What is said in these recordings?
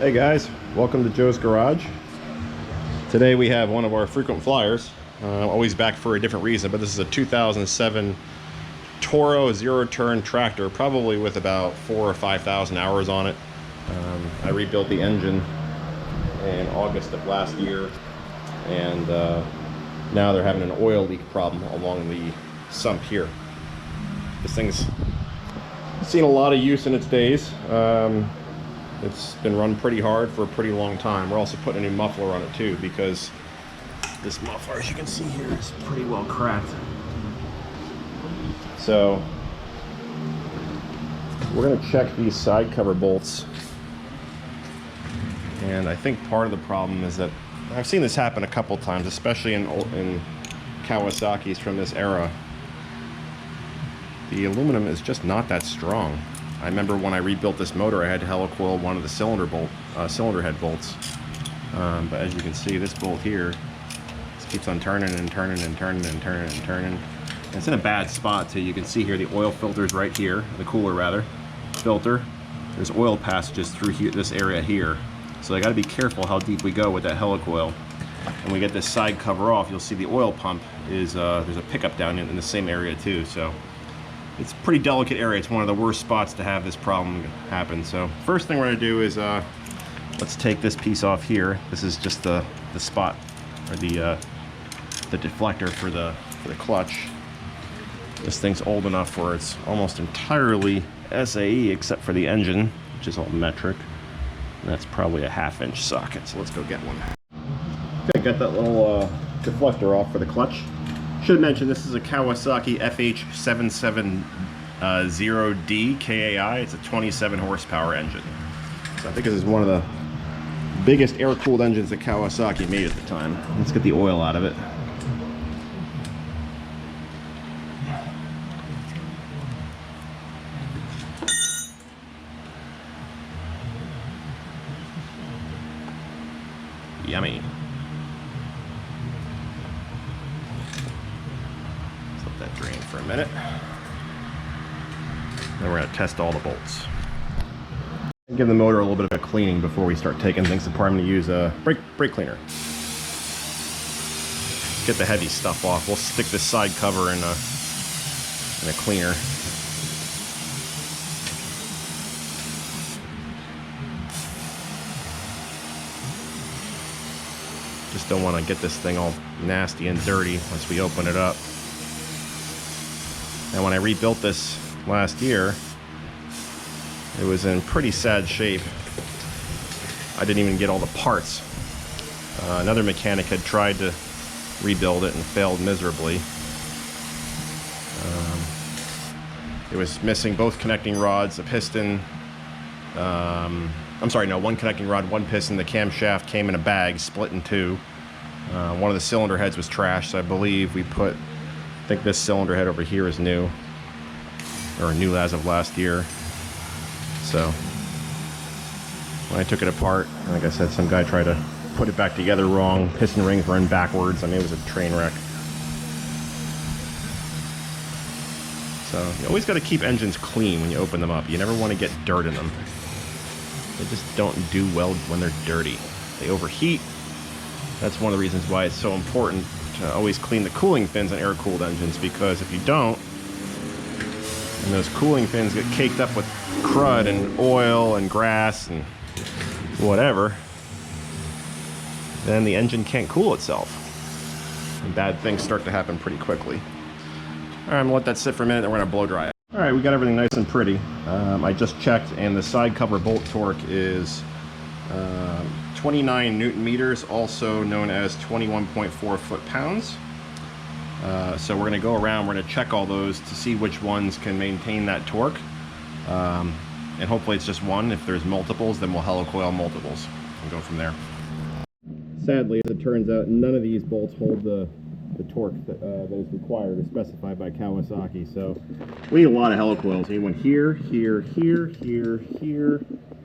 Hey guys, welcome to Joe's Garage. Today we have one of our frequent flyers, always back for a different reason, but this is a 2007 Toro zero-turn tractor, probably with about 4,000 or 5,000 hours on it. I rebuilt the engine in August of last year, and now they're having an oil leak problem along the sump here. This thing's seen a lot of use in its days. It's been run pretty hard for a pretty long time. We're also putting a new muffler on it too, because this muffler, as you can see here, is pretty well cracked. So we're going to check these side cover bolts, and I think part of the problem is that I've seen this happen a couple times, especially in Kawasaki's from this era. The aluminum is just not that strong. I remember when I rebuilt this motor, I had to helicoil one of the cylinder head bolts. But as you can see, this bolt here just keeps on turning and turning and turning and turning and turning. And it's in a bad spot too. You can see here the oil filter's right here, the cooler rather, filter. There's oil passages through here, this area here. So I got to be careful how deep we go with that helicoil. When we get this side cover off, you'll see the oil pump is there's a pickup down in the same area too. So it's a pretty delicate area. It's one of the worst spots to have this problem happen. So first thing we're going to do is let's take this piece off here. This is just the spot, or the deflector for the clutch. This thing's old enough where it's almost entirely SAE except for the engine, which is all metric. And that's probably a 1/2-inch socket. So let's go get one. Okay, got that little deflector off for the clutch. Should mention this is a Kawasaki FH770D-KAI. It's a 27 horsepower engine. So I think this is one of the biggest air-cooled engines that Kawasaki made at the time. Let's get the oil out of it. Yummy. That drain for a minute. Then we're going to test all the bolts. Give the motor a little bit of a cleaning before we start taking things apart. I'm going to use a brake cleaner. Get the heavy stuff off. We'll stick this side cover in a cleaner. Just don't want to get this thing all nasty and dirty once we open it up. And when I rebuilt this last year, it was in pretty sad shape. I didn't even get all the parts. Another mechanic had tried to rebuild it and failed miserably. It was missing both connecting rods, a piston. I'm sorry, no, one connecting rod, one piston. The camshaft came in a bag, split in two. One of the cylinder heads was trashed, so I believe we put, I think this cylinder head over here is new, or new as of last year. So when I took it apart, like I said, some guy tried to put it back together wrong. Piston rings were in backwards. I mean, it was a train wreck. So you always got to keep engines clean when you open them up. You never want to get dirt in them. They just don't do well when they're dirty. They overheat. That's one of the reasons why it's so important to always clean the cooling fins on air-cooled engines, because if you don't, and those cooling fins get caked up with crud and oil and grass and whatever, then the engine can't cool itself. And bad things start to happen pretty quickly. All right, I'm gonna let that sit for a minute and we're gonna blow dry it. All right, we got everything nice and pretty. I just checked, and the side cover bolt torque is 29 Newton meters, also known as 21.4 foot-pounds. So we're going to go around, we're going to check all those to see which ones can maintain that torque. And hopefully it's just one. If there's multiples, then we'll helicoil multiples and go from there. Sadly, as it turns out, none of these bolts hold the torque that is required or specified by Kawasaki. So we need a lot of helicoils. We need one here, here, here, here, here,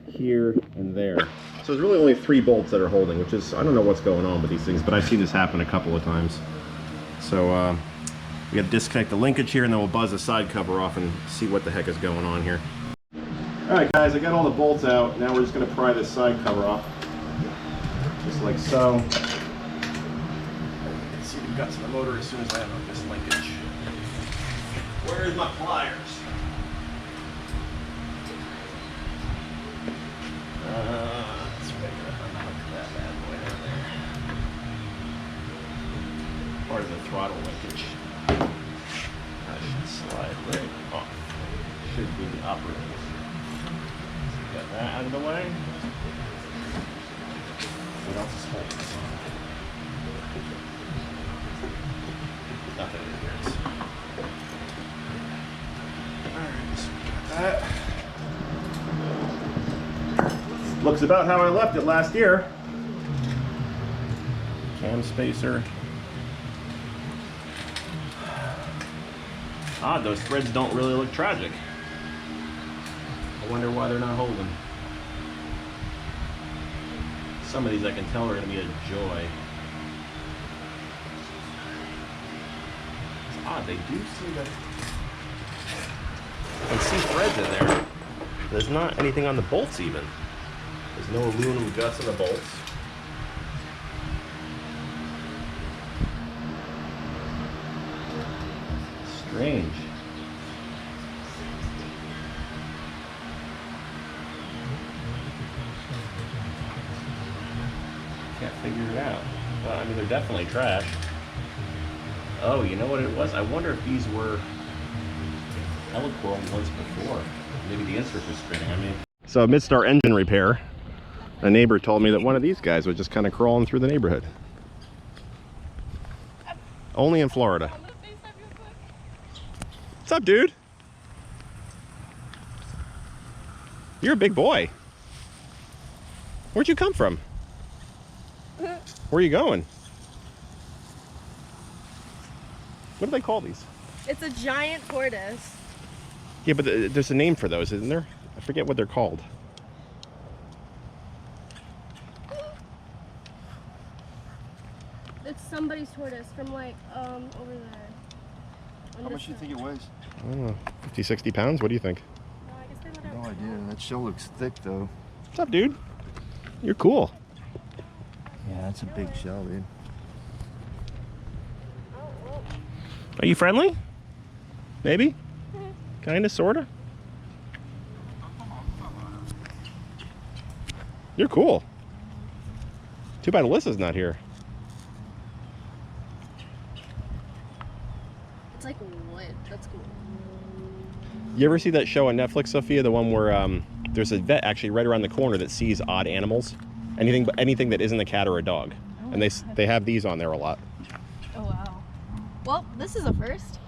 here, and there. So there's really only 3 bolts that are holding, which is, I don't know what's going on with these things, but I've seen this happen a couple of times. So we got to disconnect the linkage here, and then we'll buzz the side cover off and see what the heck is going on here. Alright guys, I got all the bolts out. Now we're just going to pry this side cover off. Just like so. You can see the guts of the motor as soon as I have this linkage. Where's my pliers? Let's unhook that bad boy down there. Part of the throttle linkage. That should slide right off. Should be operating. Got that out of the way. What else is holding this on? Nothing interferes. Alright, so we got that. Looks about how I left it last year. Cam spacer. Odd, those threads don't really look tragic. I wonder why they're not holding. Some of these I can tell are going to be a joy. It's odd, they do seem to... I can see threads in there. There's not anything on the bolts even. There's no aluminum guts on the bolts. Strange. Can't figure it out. Well, I mean, they're definitely trash. Oh, you know what it was? I wonder if these were helicoiled once before. Maybe the inserts are spinning. I mean. So amidst our engine repair, a neighbor told me that one of these guys was just kind of crawling through the neighborhood. Only in Florida. What's up, dude? You're a big boy. Where'd you come from? Where are you going? What do they call these? It's a giant tortoise. Yeah, but there's a name for those, isn't there? I forget what they're called. It's somebody's tortoise from like over there. How much do you think it weighs? I don't know, 50, 60 pounds? What do you think? No, I guess they would have. No idea. That shell looks thick though. What's up, dude? You're cool. Yeah, that's a big shell, dude. Are you friendly? Maybe? Kinda, sorta? You're cool. Too bad Alyssa's not here. It's like wood. That's cool. You ever see that show on Netflix, Sophia? The one where there's a vet actually right around the corner that sees odd animals. Anything that isn't a cat or a dog. Oh, And they have these on there a lot. Oh wow. Well, this is a first.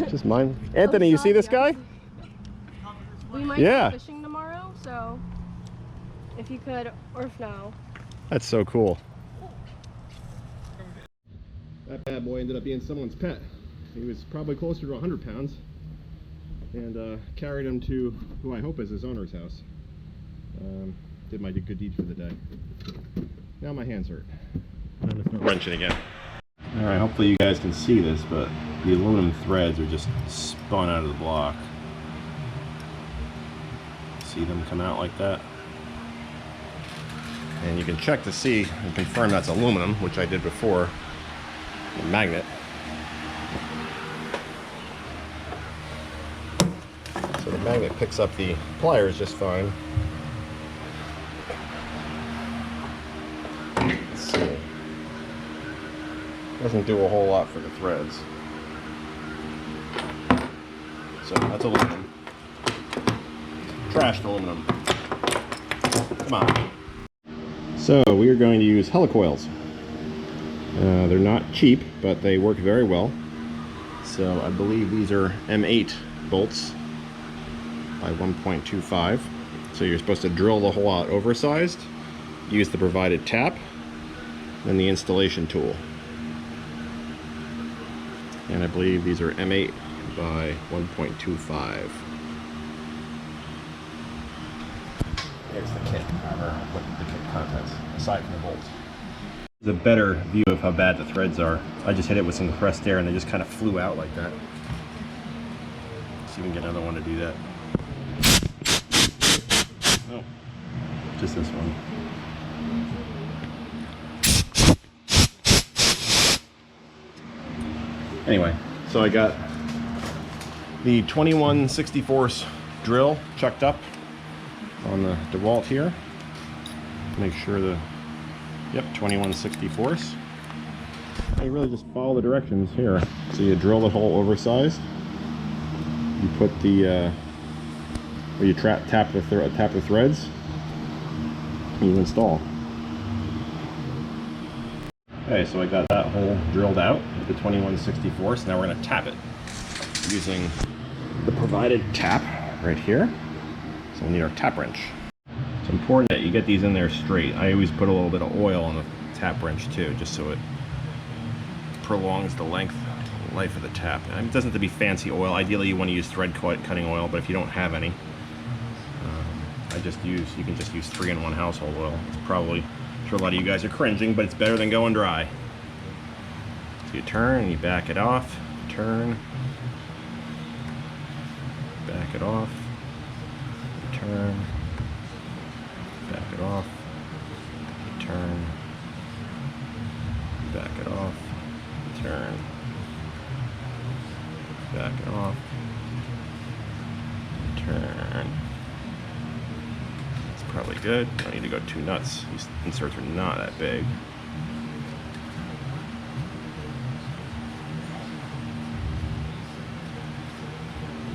Just mine. Anthony, you see this guy? We might Yeah. go fishing tomorrow, so if you could, or if no. That's so cool. That bad boy ended up being someone's pet. He was probably closer to 100 pounds. And carried him to who I hope is his owner's house. Did my good deed for the day. Now my hands hurt. I'm gonna start wrenching again. Alright, hopefully you guys can see this, but the aluminum threads are just spun out of the block. See them come out like that? And you can check to see and confirm that's aluminum, which I did before. The magnet. So the magnet picks up the pliers just fine. Let's see. Doesn't do a whole lot for the threads. So that's aluminum. Trashed aluminum. Come on. So we are going to use helicoils. They're not cheap, but they work very well. So I believe these are M8 bolts by 1.25. So you're supposed to drill the hole out oversized, use the provided tap, then the installation tool. And I believe these are M8 by 1.25. Here's the kit, or what the kit contents, aside from the bolts. a better view of how bad the threads are. I just hit it with some compressed air and they just kind of flew out like that. See if we can get another one to do that. Oh, just this one. Anyway, so I got the 21/64 drill chucked up on the DeWalt here. Make sure the, yep, 21/64. You really just follow the directions here. So you drill the hole oversized. You put the, where you tap the threads, and you install. Okay, so I got that hole drilled out with the 21/64. Now we're going to tap it using the provided tap right here. So we'll need our tap wrench. It's important that you get these in there straight. I always put a little bit of oil on the tap wrench too, just so it prolongs the life of the tap. And it doesn't have to be fancy oil. Ideally you want to use thread cutting oil, but if you don't have any, you can just use 3-in-1 household oil. It's probably, I'm sure a lot of you guys are cringing, but it's better than going dry. So you turn and you back it off, turn, back it off, turn, back it off, turn, back it off, turn, back it off, turn. That's probably good. Don't need to go too nuts. These inserts are not that big.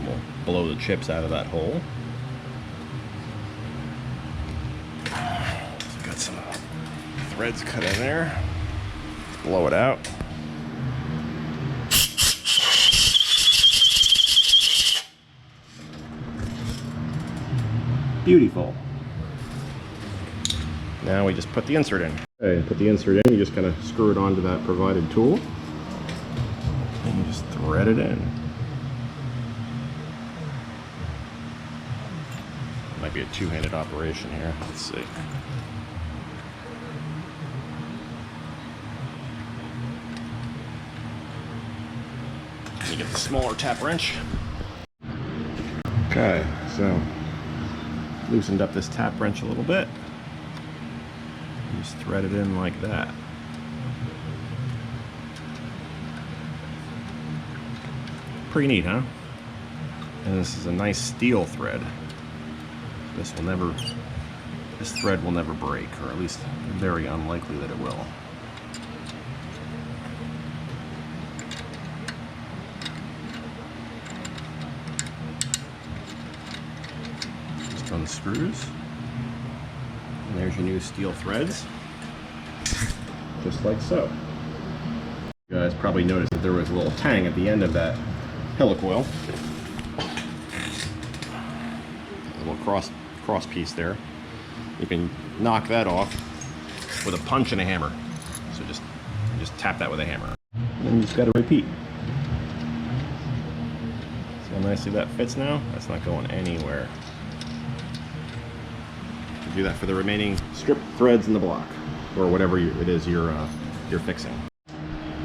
We'll blow the chips out of that hole. So got some threads cut in there. Let's blow it out. Beautiful. Now we just put the insert in. Okay, put the insert in, you just kind of screw it onto that provided tool. And you just thread it in. Might be a two-handed operation here. Let's see. You get the smaller tap wrench. Okay, so loosened up this tap wrench a little bit. Just thread it in like that. Pretty neat, huh? And this is a nice steel thread. This thread will never break, or at least very unlikely that it will. Just unscrews. And there's your new steel threads, just like so. You guys probably noticed that there was a little tang at the end of that helicoil. A little cross piece there. You can knock that off with a punch and a hammer. So just tap that with a hammer. And then you just got to repeat. See how nicely that fits now? That's not going anywhere. Do that for the remaining strip threads in the block, or whatever it is you're fixing.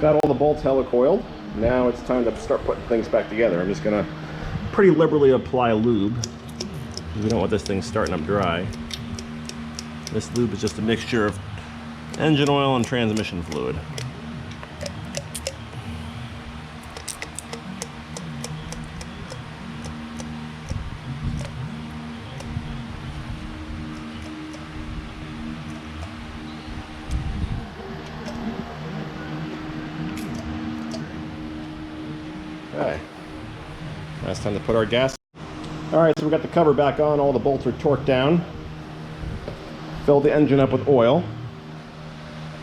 Got all the bolts helicoiled. Now it's time to start putting things back together. I'm just gonna pretty liberally apply lube. We don't want this thing starting up dry. This lube is just a mixture of engine oil and transmission fluid. Okay, now it's time to put our gas. All right, so we got the cover back on. All the bolts are torqued down. Fill the engine up with oil,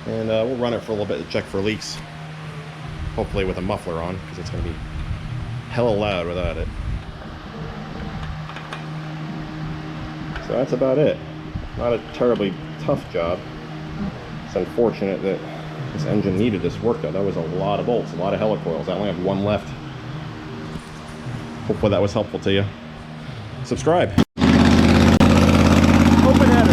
and we'll run it for a little bit to check for leaks. Hopefully with a muffler on, because it's going to be hella loud without it. So that's about it. Not a terribly tough job. It's unfortunate that this engine needed this work though. That was a lot of bolts, a lot of helicoils. I only have one left. Hopefully that was helpful to you. Subscribe. Open header.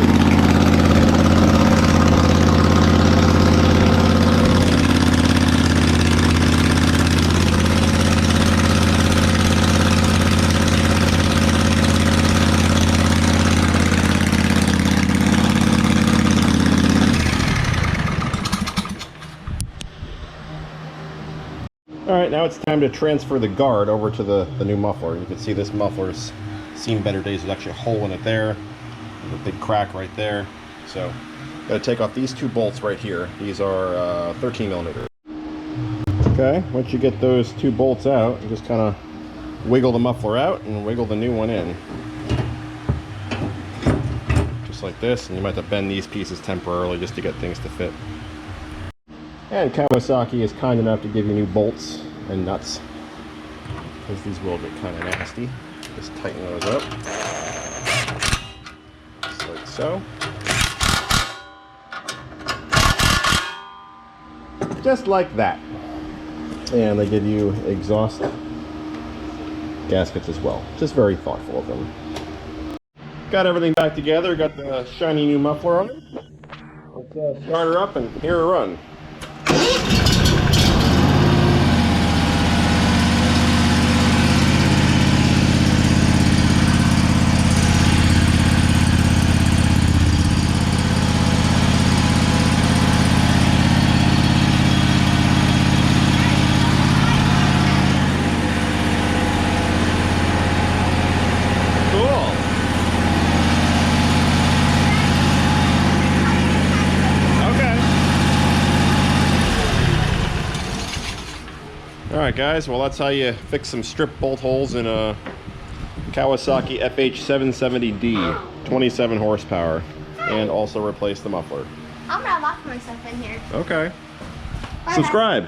right, now it's time to transfer the guard over to the new muffler. You can see this muffler's seen better days. There's actually a hole in it there. There's a big crack right there. So, gotta take off these 2 bolts right here. These are 13 millimeter. Okay, once you get those 2 bolts out, you just kind of wiggle the muffler out and wiggle the new one in. Just like this, and you might have to bend these pieces temporarily just to get things to fit. And Kawasaki is kind enough to give you new bolts and nuts, because these will get kind of nasty. Just tighten those up, just like so. Just like that. And they give you exhaust gaskets as well. Just very thoughtful of them. Got everything back together, got the shiny new muffler on it. Let's start her up and hear her run. Alright guys, well that's how you fix some strip bolt holes in a Kawasaki FH770D, 27 horsepower, and also replace the muffler. I'm gonna lock myself in here. Okay. Bye, Subscribe.